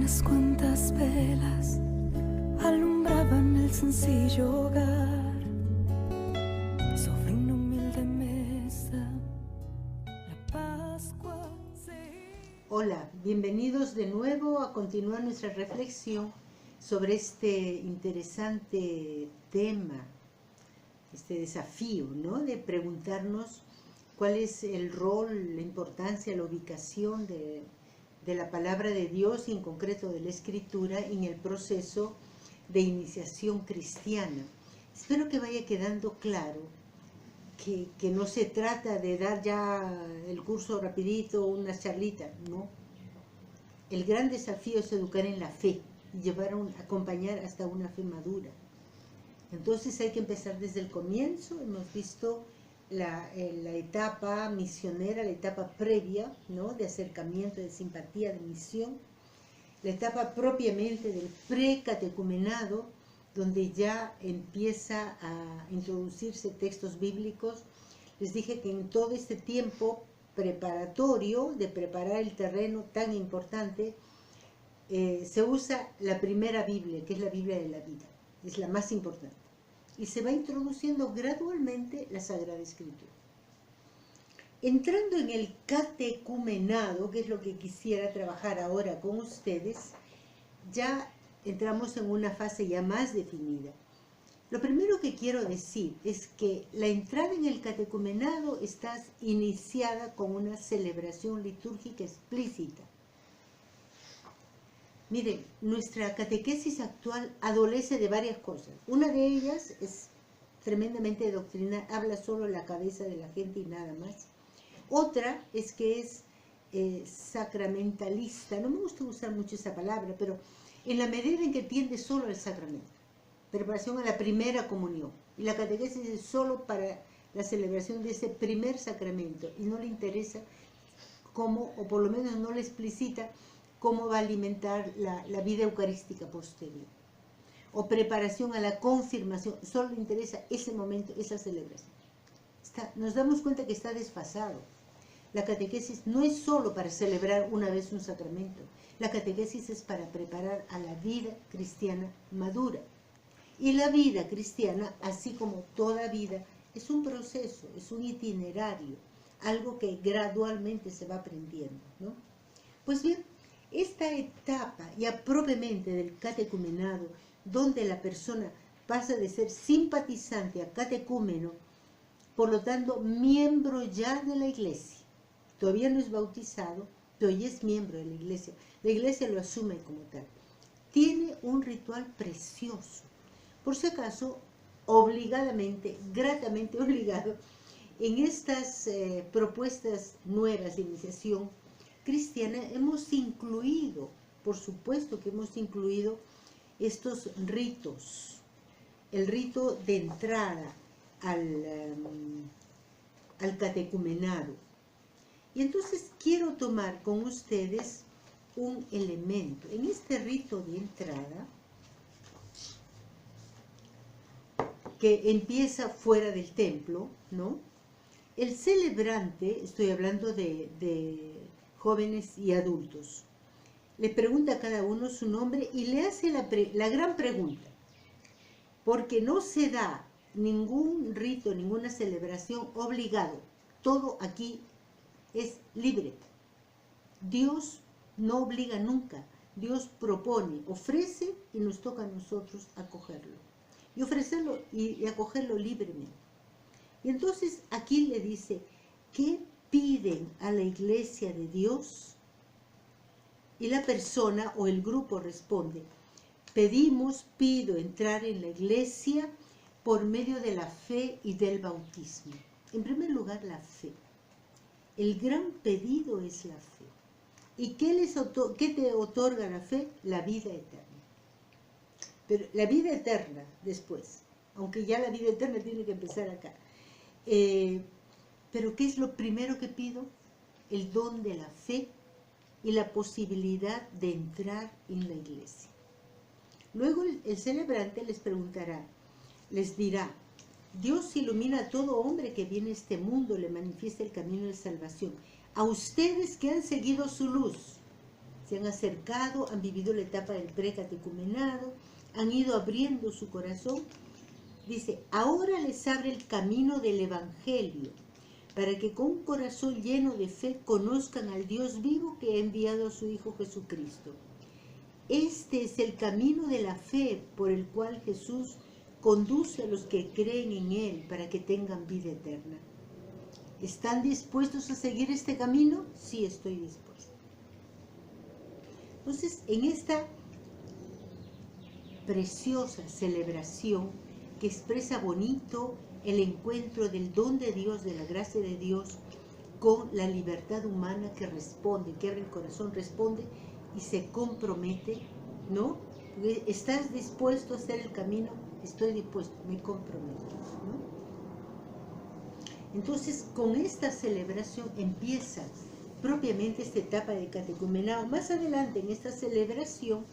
Unas cuantas velas alumbraban el sencillo hogar. Sobre una humilde mesa la Pascua se... Hola, bienvenidos de nuevo a continuar nuestra reflexión sobre este interesante tema, este desafío, ¿no? De preguntarnos cuál es el rol, la importancia, la ubicación de la palabra de Dios y en concreto de la Escritura en el proceso de iniciación cristiana. Espero que vaya quedando claro que no se trata de dar ya el curso rapidito, una charlita, no. El gran desafío es educar en la fe y acompañar hasta una fe madura. Entonces hay que empezar desde el comienzo. Hemos visto la etapa misionera, la etapa previa, ¿no? De acercamiento, de simpatía, de misión. La etapa propiamente del precatecumenado, donde ya empieza a introducirse textos bíblicos. Les dije que en todo este tiempo preparatorio, de preparar el terreno tan importante, se usa la primera Biblia, que es la Biblia de la vida. Es la más importante. Y se va introduciendo gradualmente la Sagrada Escritura. Entrando en el catecumenado, que es lo que quisiera trabajar ahora con ustedes, ya entramos en una fase ya más definida. Lo primero que quiero decir es que la entrada en el catecumenado está iniciada con una celebración litúrgica explícita. Miren, nuestra catequesis actual adolece de varias cosas. Una de ellas es tremendamente doctrinal, habla solo la cabeza de la gente y nada más. Otra es que es sacramentalista. No me gusta usar mucho esa palabra, pero en la medida en que tiende solo al sacramento. Preparación a la primera comunión. Y la catequesis es solo para la celebración de ese primer sacramento. Y no le interesa cómo, o por lo menos no le explicita, cómo va a alimentar la vida eucarística posterior. O preparación a la confirmación, solo le interesa ese momento, esa celebración. Nos damos cuenta que está desfasado. La catequesis no es solo para celebrar una vez un sacramento. La catequesis es para preparar a la vida cristiana madura. Y la vida cristiana, así como toda vida, es un proceso, es un itinerario, algo que gradualmente se va aprendiendo, ¿no? Pues bien, esta etapa ya propiamente del catecumenado, donde la persona pasa de ser simpatizante a catecúmeno, por lo tanto, miembro ya de la iglesia. Todavía no es bautizado, pero ya es miembro de la iglesia. La iglesia lo asume como tal. Tiene un ritual precioso. Por si acaso, obligadamente, gratamente obligado, en estas propuestas nuevas de iniciación cristiana hemos incluido, por supuesto que hemos incluido estos ritos. El rito de entrada al catecumenado. Y entonces quiero tomar con ustedes un elemento. En este rito de entrada, que empieza fuera del templo, ¿no? El celebrante, estoy hablando de jóvenes y adultos, le pregunta a cada uno su nombre y le hace la gran pregunta, porque no se da ningún rito, ninguna celebración obligado. Todo aquí es libre. Dios no obliga nunca. Dios propone, ofrece y nos toca a nosotros acogerlo. Y ofrecerlo y acogerlo libremente. Y entonces aquí le dice, ¿qué piden a la iglesia de Dios? Y la persona o el grupo responde, pido entrar en la iglesia por medio de la fe y del bautismo. En primer lugar, la fe. El gran pedido es la fe. ¿Y qué te otorga la fe? La vida eterna. Pero la vida eterna después, aunque ya la vida eterna tiene que empezar acá. Pero ¿qué es lo primero que pido? El don de la fe y la posibilidad de entrar en la iglesia. Luego el celebrante les dirá, Dios ilumina a todo hombre que viene a este mundo, le manifiesta el camino de salvación. A ustedes que han seguido su luz, se han acercado, han vivido la etapa del precatecumenado, han ido abriendo su corazón. Dice, ahora les abre el camino del Evangelio, para que con un corazón lleno de fe conozcan al Dios vivo que ha enviado a su Hijo Jesucristo. Este es el camino de la fe por el cual Jesús conduce a los que creen en Él para que tengan vida eterna. ¿Están dispuestos a seguir este camino? Sí, estoy dispuesto. Entonces, en esta preciosa celebración que expresa bonito el encuentro del don de Dios, de la gracia de Dios, con la libertad humana que responde, que abre el corazón, responde y se compromete, ¿no? ¿Estás dispuesto a hacer el camino? Estoy dispuesto, me comprometo, ¿no? Entonces, con esta celebración empieza propiamente esta etapa de catecumenado. Más adelante, en esta celebración,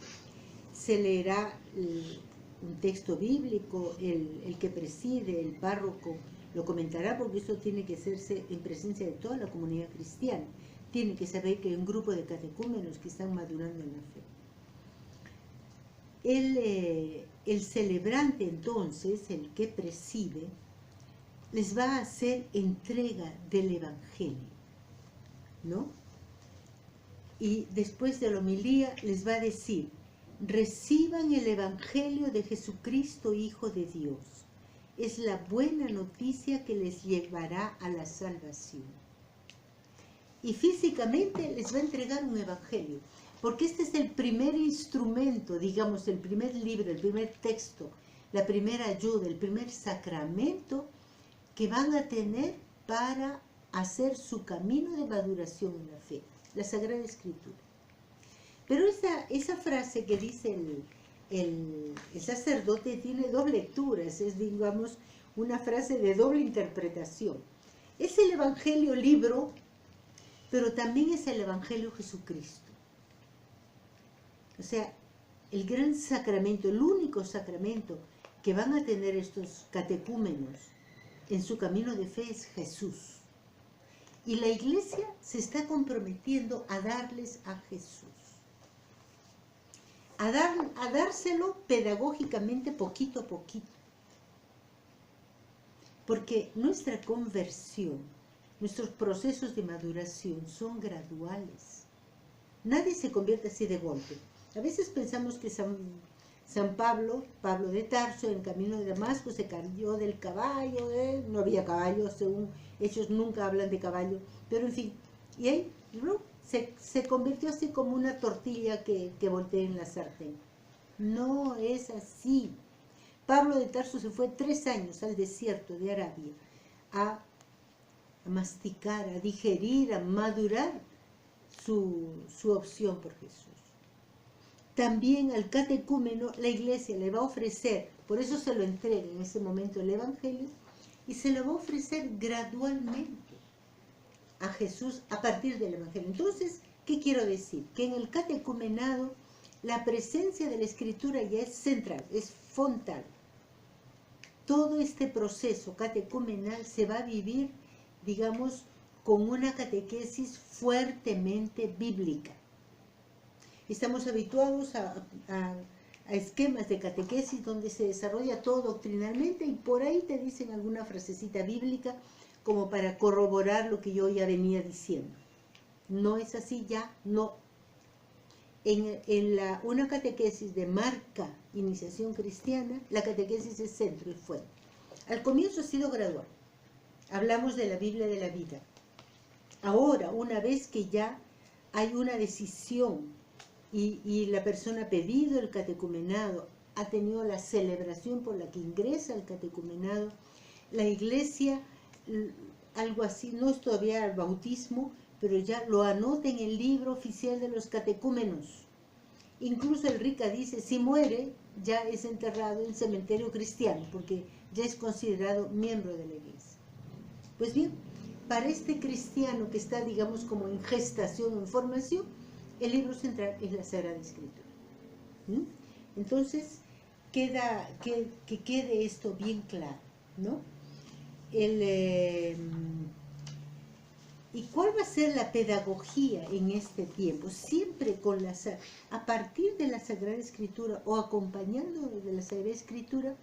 se leerá un texto bíblico, el que preside, el párroco, lo comentará, porque esto tiene que hacerse en presencia de toda la comunidad cristiana. Tiene que saber que hay un grupo de catecúmenos que están madurando en la fe. El celebrante, entonces, el que preside, les va a hacer entrega del Evangelio, ¿no? Y después de la homilía les va a decir, reciban el Evangelio de Jesucristo, Hijo de Dios. Es la buena noticia que les llevará a la salvación. Y físicamente les va a entregar un Evangelio, porque este es el primer instrumento, digamos, el primer libro, el primer texto, la primera ayuda, el primer sacramento que van a tener para hacer su camino de maduración en la fe, la Sagrada Escritura. Pero esa frase que dice el sacerdote tiene dos lecturas, es, digamos, una frase de doble interpretación. Es el Evangelio libro, pero también es el Evangelio Jesucristo. O sea, el gran sacramento, el único sacramento que van a tener estos catecúmenos en su camino de fe es Jesús. Y la Iglesia se está comprometiendo a darles a Jesús. A dárselo pedagógicamente poquito a poquito. Porque nuestra conversión, nuestros procesos de maduración son graduales. Nadie se convierte así de golpe. A veces pensamos que San Pablo de Tarso, en camino de Damasco, se cayó del caballo, no había caballo, según Hechos nunca hablan de caballo, pero en fin, y ahí, ¿no? Se convirtió así como una tortilla que voltea en la sartén. No es así. Pablo de Tarso se fue 3 años al desierto de Arabia a masticar, a digerir, a madurar su opción por Jesús. También al catecúmeno la Iglesia le va a ofrecer, por eso se lo entrega en ese momento el Evangelio, y se lo va a ofrecer gradualmente a Jesús a partir del Evangelio. Entonces, ¿qué quiero decir? Que en el catecumenado la presencia de la Escritura ya es central, es frontal. Todo este proceso catecumenal se va a vivir, digamos, con una catequesis fuertemente bíblica. Estamos habituados a esquemas de catequesis donde se desarrolla todo doctrinalmente y por ahí te dicen alguna frasecita bíblica como para corroborar lo que yo ya venía diciendo. No es así ya, no. Una catequesis de marca iniciación cristiana, la catequesis es centro y fuente. Al comienzo ha sido gradual. Hablamos de la Biblia de la vida. Ahora, una vez que ya hay una decisión y la persona ha pedido el catecumenado, ha tenido la celebración por la que ingresa al catecumenado, la Iglesia, algo así, no es todavía el bautismo, pero ya lo anota en el libro oficial de los catecúmenos. Incluso el RICA dice, si muere, ya es enterrado en cementerio cristiano, porque ya es considerado miembro de la Iglesia. Pues bien, para este cristiano que está, digamos, como en gestación, en formación, el libro central es la Sagrada Escritura. Entonces, que quede esto bien claro, ¿no? ¿Y cuál va a ser la pedagogía en este tiempo? Siempre a partir de la Sagrada Escritura o acompañando de la Sagrada Escritura,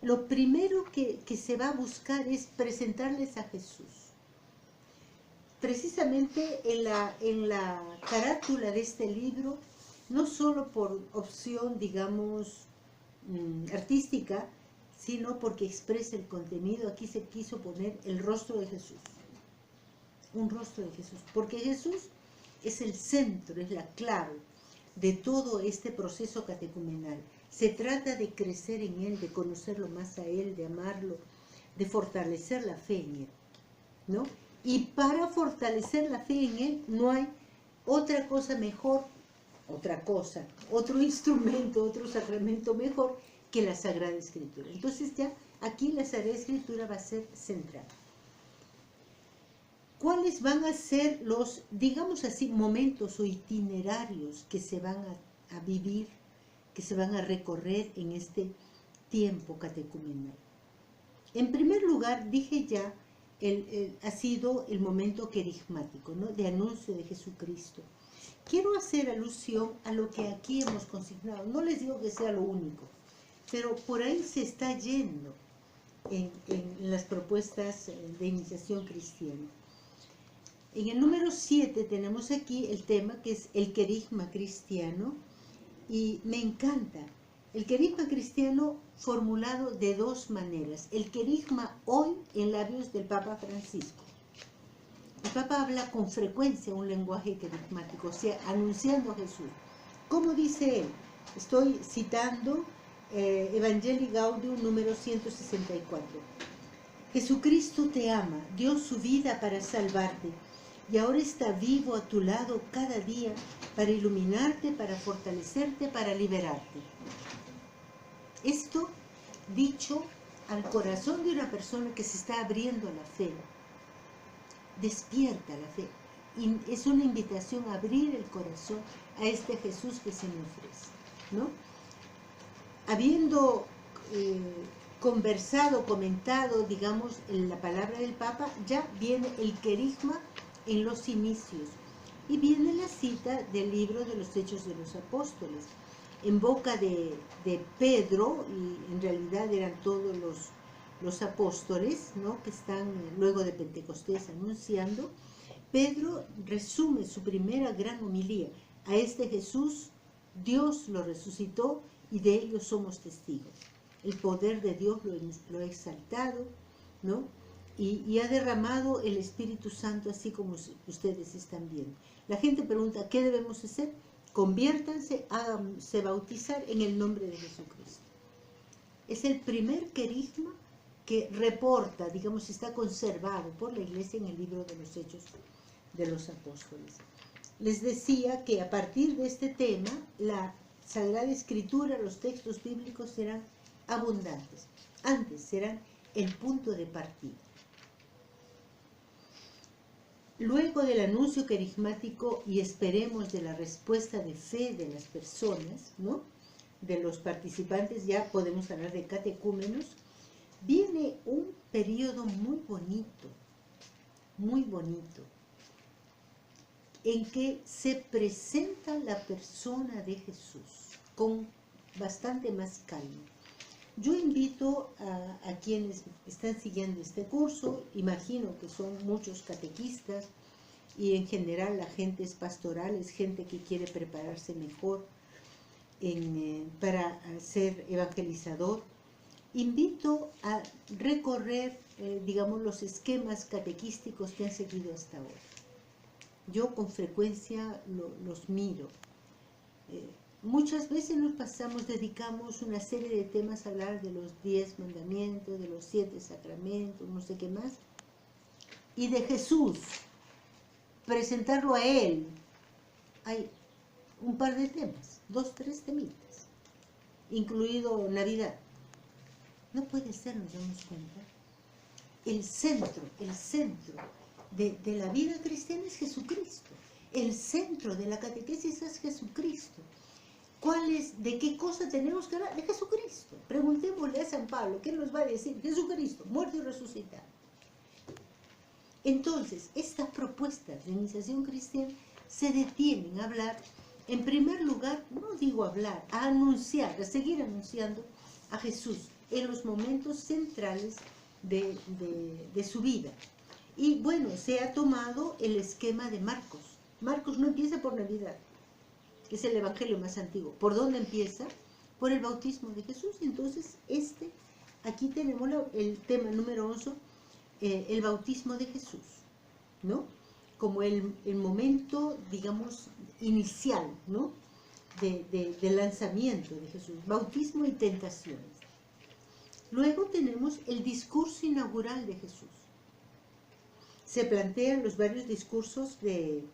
lo primero que se va a buscar es presentarles a Jesús. Precisamente en la carátula de este libro, no solo por opción, digamos, artística, sino porque expresa el contenido, aquí se quiso poner el rostro de Jesús. Un rostro de Jesús, porque Jesús es el centro, es la clave de todo este proceso catecumenal. Se trata de crecer en Él, de conocerlo más a Él, de amarlo, de fortalecer la fe en Él, ¿no? Y para fortalecer la fe en Él no hay otra cosa mejor, otro instrumento, otro sacramento mejor que la Sagrada Escritura. Entonces ya aquí la Sagrada Escritura va a ser central. ¿Cuáles van a ser los, digamos así, momentos o itinerarios que se van a vivir, que se van a recorrer en este tiempo catecumenal? En primer lugar, dije ya, ha sido el momento querigmático, ¿no?, de anuncio de Jesucristo. Quiero hacer alusión a lo que aquí hemos consignado. No les digo que sea lo único, pero por ahí se está yendo en las propuestas de iniciación cristiana. En el número 7 tenemos aquí el tema que es el querigma cristiano, y me encanta. El querigma cristiano formulado de dos maneras. El querigma hoy en labios del Papa Francisco. El Papa habla con frecuencia un lenguaje querigmático, o sea, anunciando a Jesús. ¿Cómo dice él? Estoy citando Evangelii Gaudium número 164. Jesucristo te ama, dio su vida para salvarte, y ahora está vivo a tu lado cada día para iluminarte, para fortalecerte, para liberarte. Esto dicho al corazón de una persona que se está abriendo a la fe. Despierta la fe. Y es una invitación a abrir el corazón a este Jesús que se me ofrece, ¿no? Habiendo conversado, comentado, digamos, en la palabra del Papa, ya viene el querigma en los inicios. Y viene la cita del libro de los Hechos de los Apóstoles, en boca de Pedro, y en realidad eran todos los apóstoles, ¿no?, que están luego de Pentecostés anunciando. Pedro resume su primera gran homilía. A este Jesús, Dios lo resucitó y de ello somos testigos. El poder de Dios lo ha exaltado, ¿no?, y ha derramado el Espíritu Santo, así como ustedes están viendo. La gente pregunta, ¿qué debemos hacer? Conviértanse, háganse bautizar en el nombre de Jesucristo. Es el primer querigma que reporta, digamos, está conservado por la Iglesia en el libro de los Hechos de los Apóstoles. Les decía que a partir de este tema, la Sagrada Escritura, los textos bíblicos serán abundantes. Antes serán el punto de partida. Luego del anuncio querigmático y esperemos de la respuesta de fe de las personas, ¿no?, de los participantes, ya podemos hablar de catecúmenos, viene un periodo muy bonito, en que se presenta la persona de Jesús con bastante más calma. Yo invito a quienes están siguiendo este curso, imagino que son muchos catequistas y en general la gente es pastoral, es gente que quiere prepararse mejor para ser evangelizador. Invito a recorrer, digamos, los esquemas catequísticos que han seguido hasta ahora. Yo con frecuencia los miro. Muchas veces dedicamos una serie de temas a hablar de los 10 mandamientos, de los 7 sacramentos, no sé qué más, y de Jesús, presentarlo a Él. Hay un par de temas, 2, 3 temitas, incluido Navidad. No puede ser, nos damos cuenta. El centro de la vida cristiana es Jesucristo. El centro de la catequesis es Jesucristo. ¿De qué cosa tenemos que hablar? De Jesucristo. Preguntémosle a San Pablo, ¿qué nos va a decir? Jesucristo, muerto y resucitado. Entonces, estas propuestas de iniciación cristiana se detienen a hablar, en primer lugar, no digo hablar, a anunciar, a seguir anunciando a Jesús en los momentos centrales de su vida. Y bueno, se ha tomado el esquema de Marcos. Marcos no empieza por Navidad, que es el evangelio más antiguo. ¿Por dónde empieza? Por el bautismo de Jesús. Entonces, aquí tenemos el tema número 11, el bautismo de Jesús, ¿no? Como el momento, digamos, inicial, ¿no? De lanzamiento de Jesús, bautismo y tentaciones. Luego tenemos el discurso inaugural de Jesús. Se plantean los varios discursos que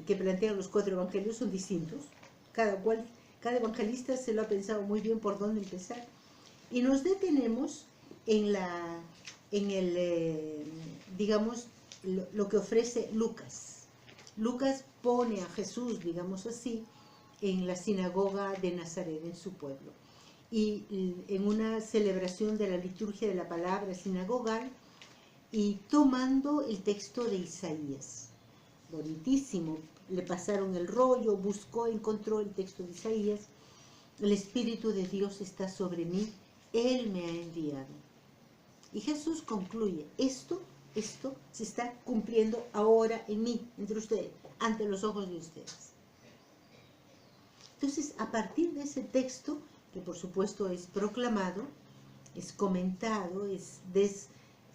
plantean los 4 evangelios, son distintos. Cada evangelista se lo ha pensado muy bien por dónde empezar. Y nos detenemos en digamos, lo que ofrece Lucas. Lucas pone a Jesús, digamos así, en la sinagoga de Nazaret, en su pueblo. Y en una celebración de la liturgia de la palabra sinagogal, y tomando el texto de Isaías. Bonitísimo. Le pasaron el rollo, buscó, encontró el texto de Isaías. El Espíritu de Dios está sobre mí, Él me ha enviado. Y Jesús concluye, esto se está cumpliendo ahora en mí, entre ustedes, ante los ojos de ustedes. Entonces, a partir de ese texto, que por supuesto es proclamado, es comentado, es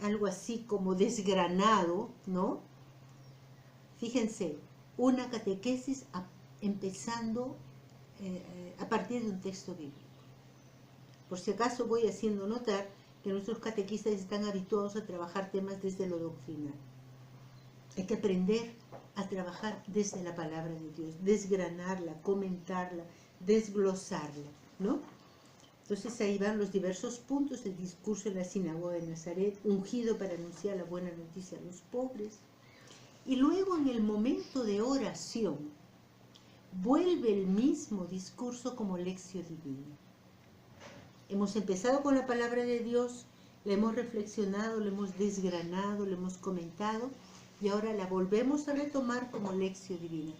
algo así como desgranado, ¿no? Fíjense, una catequesis empezando a partir de un texto bíblico. Por si acaso voy haciendo notar que nuestros catequistas están habituados a trabajar temas desde lo doctrinal. Hay que aprender a trabajar desde la palabra de Dios, desgranarla, comentarla, desglosarla, ¿no? Entonces ahí van los diversos puntos del discurso en la sinagoga de Nazaret, ungido para anunciar la buena noticia a los pobres. Y luego en el momento de oración, vuelve el mismo discurso como lección divina. Hemos empezado con la palabra de Dios, la hemos reflexionado, la hemos desgranado, la hemos comentado, y ahora la volvemos a retomar como lección divina.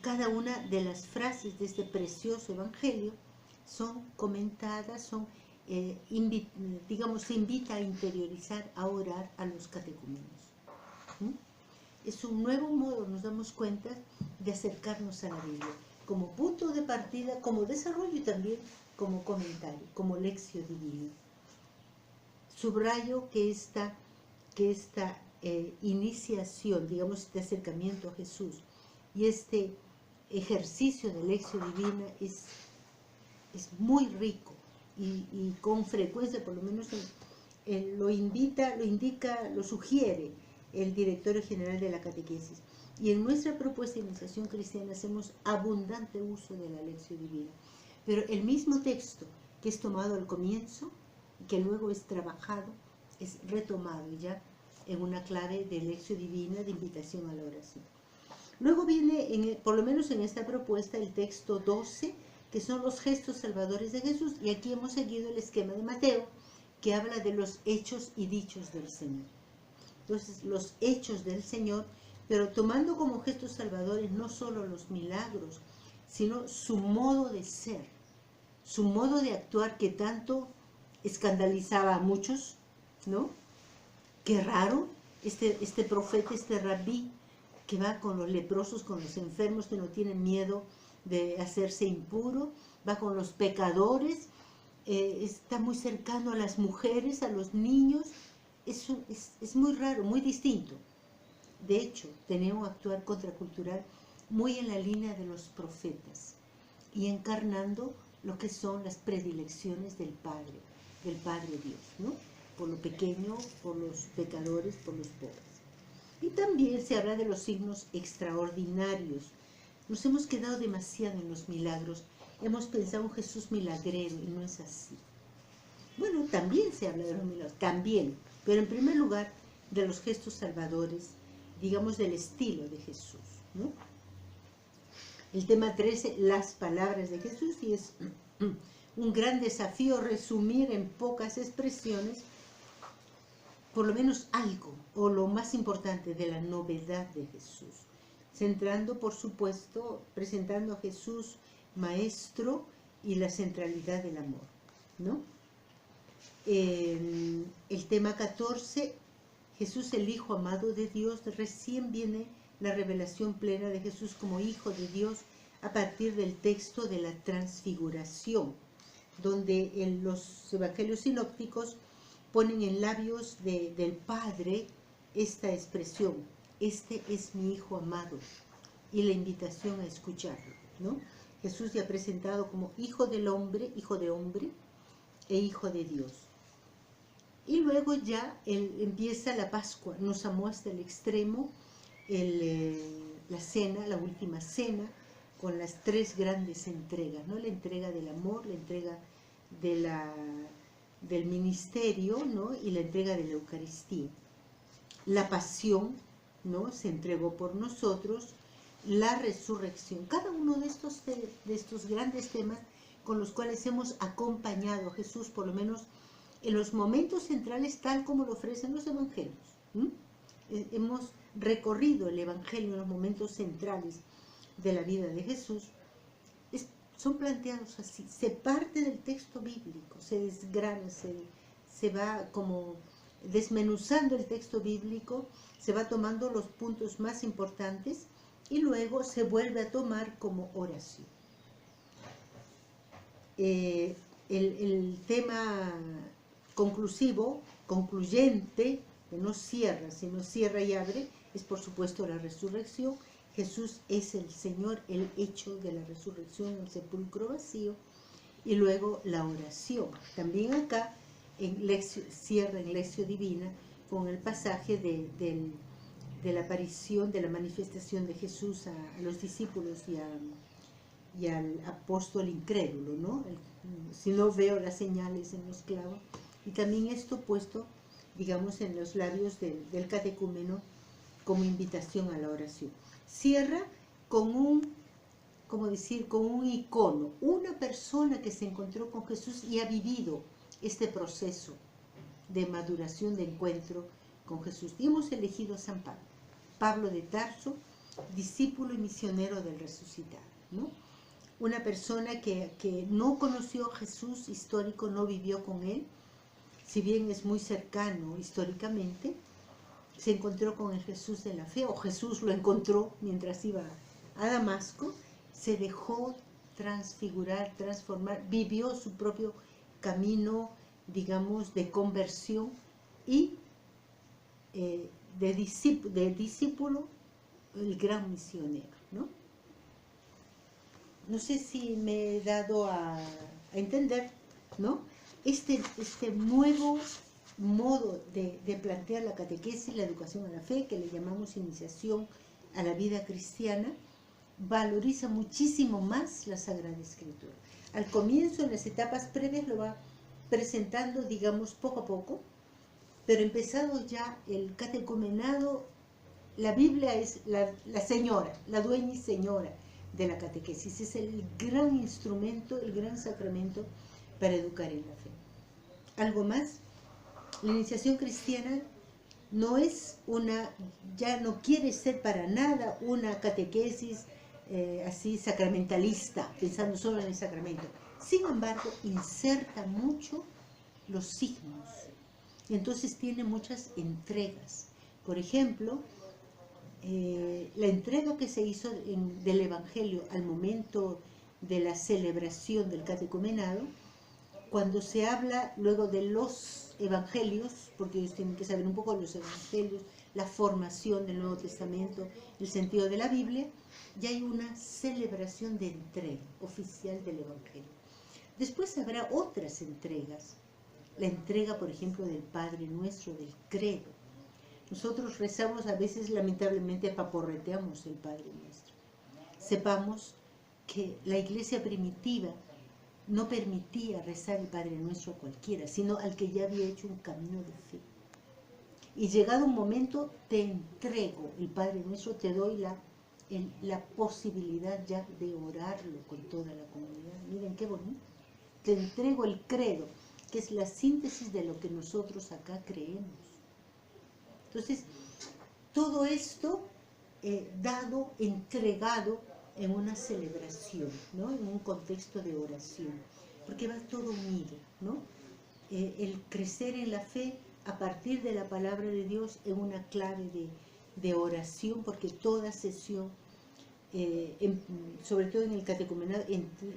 Cada una de las frases de este precioso evangelio son comentadas, digamos, se invita a interiorizar, a orar a los catecúmenos. Es un nuevo modo, nos damos cuenta, de acercarnos a la Biblia, como punto de partida, como desarrollo y también como comentario, como lección divina. Subrayo que esta iniciación, digamos, este acercamiento a Jesús y este ejercicio de lección divina es muy rico y con frecuencia, por lo menos lo indica, lo sugiere el Directorio General de la Catequesis. Y en nuestra propuesta de iniciación cristiana hacemos abundante uso de la lección divina. Pero el mismo texto que es tomado al comienzo y que luego es trabajado, es retomado ya en una clave de lección divina, de invitación a la oración. Luego viene, por lo menos en esta propuesta, el texto 12, que son los gestos salvadores de Jesús, y aquí hemos seguido el esquema de Mateo, que habla de los hechos y dichos del Señor. Entonces, los hechos del Señor, pero tomando como gestos salvadores no solo los milagros, sino su modo de ser, su modo de actuar que tanto escandalizaba a muchos, ¿no? Qué raro, este profeta, este rabí, que va con los leprosos, con los enfermos que no tienen miedo de hacerse impuro, va con los pecadores, está muy cercano a las mujeres, a los niños. Es muy raro, muy distinto. De hecho, tenemos que actuar contracultural muy en la línea de los profetas y encarnando lo que son las predilecciones del Padre Dios, ¿no? Por lo pequeño, por los pecadores, por los pobres. Y también se habla de los signos extraordinarios. Nos hemos quedado demasiado en los milagros. Hemos pensado en Jesús milagrero y no es así. Bueno, también se habla de los milagros, también, pero en primer lugar de los gestos salvadores, digamos del estilo de Jesús, ¿no? El tema 13, las palabras de Jesús, y es un gran desafío resumir en pocas expresiones por lo menos algo, o lo más importante, de la novedad de Jesús. Centrando, por supuesto, presentando a Jesús Maestro y la centralidad del amor, ¿no? El tema 14, Jesús el Hijo amado de Dios, recién viene la revelación plena de Jesús como Hijo de Dios a partir del texto de la transfiguración, donde en los evangelios sinópticos ponen en labios del Padre esta expresión: este es mi Hijo amado, y la invitación a escucharlo, ¿no? Jesús ya presentado como Hijo del hombre, Hijo de hombre e Hijo de Dios. Y luego ya empieza la Pascua, nos amó hasta el extremo, la cena, la última cena, con las tres grandes entregas, ¿no? La entrega del amor, la entrega del ministerio, ¿no? Y la entrega de la Eucaristía. La pasión, ¿no? Se entregó por nosotros, la resurrección. Cada uno de estos grandes temas con los cuales hemos acompañado a Jesús, por lo menos en los momentos centrales, tal como lo ofrecen los evangelios. Hemos recorrido el evangelio en los momentos centrales de la vida de Jesús. Son planteados así, se parte del texto bíblico, se desgrana, se va como desmenuzando el texto bíblico, se va tomando los puntos más importantes y luego se vuelve a tomar como oración. El tema conclusivo, concluyente, que no cierra, sino cierra y abre, es por supuesto la resurrección. Jesús es el Señor, el hecho de la resurrección, el sepulcro vacío, y luego la oración. También acá cierra en Lección Divina con el pasaje de la aparición, de la manifestación de Jesús a los discípulos y al apóstol incrédulo, ¿no? Si no veo las señales en los clavos. Y también esto puesto, digamos, en los labios del catecúmeno como invitación a la oración. Cierra con un icono, una persona que se encontró con Jesús y ha vivido este proceso de maduración, de encuentro con Jesús. Y hemos elegido a San Pablo, Pablo de Tarso, discípulo y misionero del resucitado, ¿no? Una persona que no conoció a Jesús histórico, no vivió con él, si bien es muy cercano históricamente, se encontró con el Jesús de la fe, o Jesús lo encontró mientras iba a Damasco, se dejó transfigurar, transformar, vivió su propio camino, digamos, de conversión y de discípulo, el gran misionero, ¿no? No sé si me he dado a entender, ¿no? Este nuevo modo de plantear la catequesis, la educación a la fe, que le llamamos iniciación a la vida cristiana, valoriza muchísimo más la Sagrada Escritura. Al comienzo, en las etapas previas, lo va presentando, digamos, poco a poco, pero empezado ya el catecumenado, la Biblia es la señora, la dueña y señora de la catequesis. Es el gran instrumento, el gran sacramento para educar en la fe. ¿Algo más? La iniciación cristiana no es ya no quiere ser para nada una catequesis así sacramentalista, pensando solo en el sacramento. Sin embargo, inserta mucho los signos. Y entonces tiene muchas entregas. Por ejemplo, la entrega que se hizo del Evangelio al momento de la celebración del catecumenado, cuando se habla luego de los evangelios, porque ellos tienen que saber un poco los evangelios, la formación del Nuevo Testamento, el sentido de la Biblia, ya hay una celebración de entrega oficial del evangelio. Después habrá otras entregas, la entrega, por ejemplo, del Padre Nuestro, del credo. Nosotros rezamos a veces, lamentablemente, paporreteamos el Padre Nuestro. Sepamos que la iglesia primitiva no permitía rezar el Padre Nuestro a cualquiera, sino al que ya había hecho un camino de fe. Y llegado un momento, te entrego el Padre Nuestro, te doy la posibilidad ya de orarlo con toda la comunidad. Miren qué bonito. Te entrego el credo, que es la síntesis de lo que nosotros acá creemos. Entonces, todo esto dado, entregado en una celebración, ¿no? En un contexto de oración, porque va todo unido, ¿no? El crecer en la fe a partir de la palabra de Dios en una clave de oración, porque toda sesión, sobre todo en el catecumenado,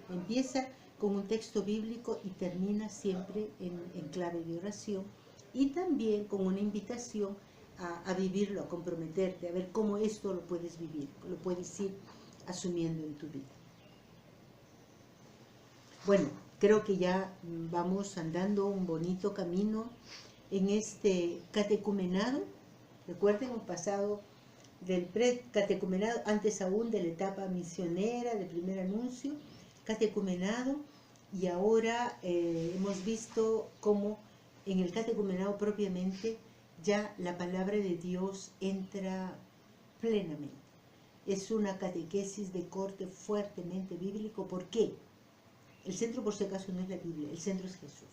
empieza con un texto bíblico y termina siempre en clave de oración, y también con una invitación a vivirlo, a comprometerte, a ver cómo esto lo puedes vivir, lo puedes ir asumiendo en tu vida. Bueno, creo que ya vamos andando un bonito camino en este catecumenado. Recuerden, hemos pasado del precatecumenado, antes aún de la etapa misionera, del primer anuncio, catecumenado, y ahora hemos visto cómo en el catecumenado propiamente ya la palabra de Dios entra plenamente. Es una catequesis de corte fuertemente bíblico. ¿Por qué? El centro, por si acaso, no es la Biblia, el centro es Jesús.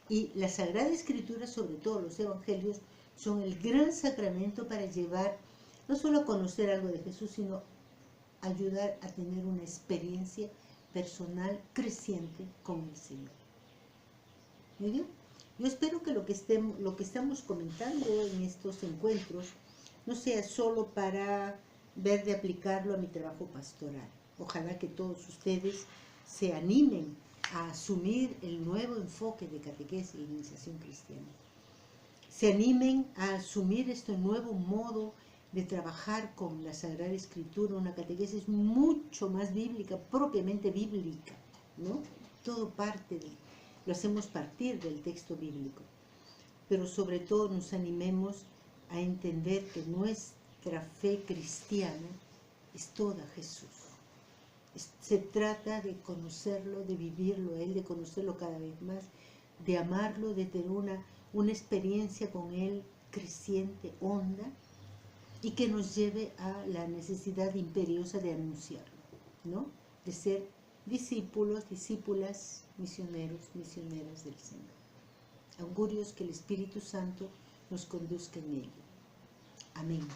Y la Sagrada Escritura, sobre todo los Evangelios, son el gran sacramento para llevar, no solo a conocer algo de Jesús, sino ayudar a tener una experiencia personal creciente con el Señor. ¿Muy bien? Yo espero que lo que estamos comentando en estos encuentros no sea solo para ver de aplicarlo a mi trabajo pastoral. Ojalá que todos ustedes se animen a asumir el nuevo enfoque de catequesis e iniciación cristiana. Se animen a asumir este nuevo modo de trabajar con la Sagrada Escritura, una catequesis mucho más bíblica, propiamente bíblica, ¿no? Todo lo hacemos partir del texto bíblico. Pero sobre todo nos animemos a entender que nuestra fe cristiana es toda Jesús. Se trata de conocerlo, de vivirlo a Él, de conocerlo cada vez más, de amarlo, de tener una experiencia con Él creciente, honda, y que nos lleve a la necesidad imperiosa de anunciarlo, ¿no? De ser discípulos, discípulas, misioneros, misioneras del Señor. Augurios que el Espíritu Santo nos conduzca en ello. Amén.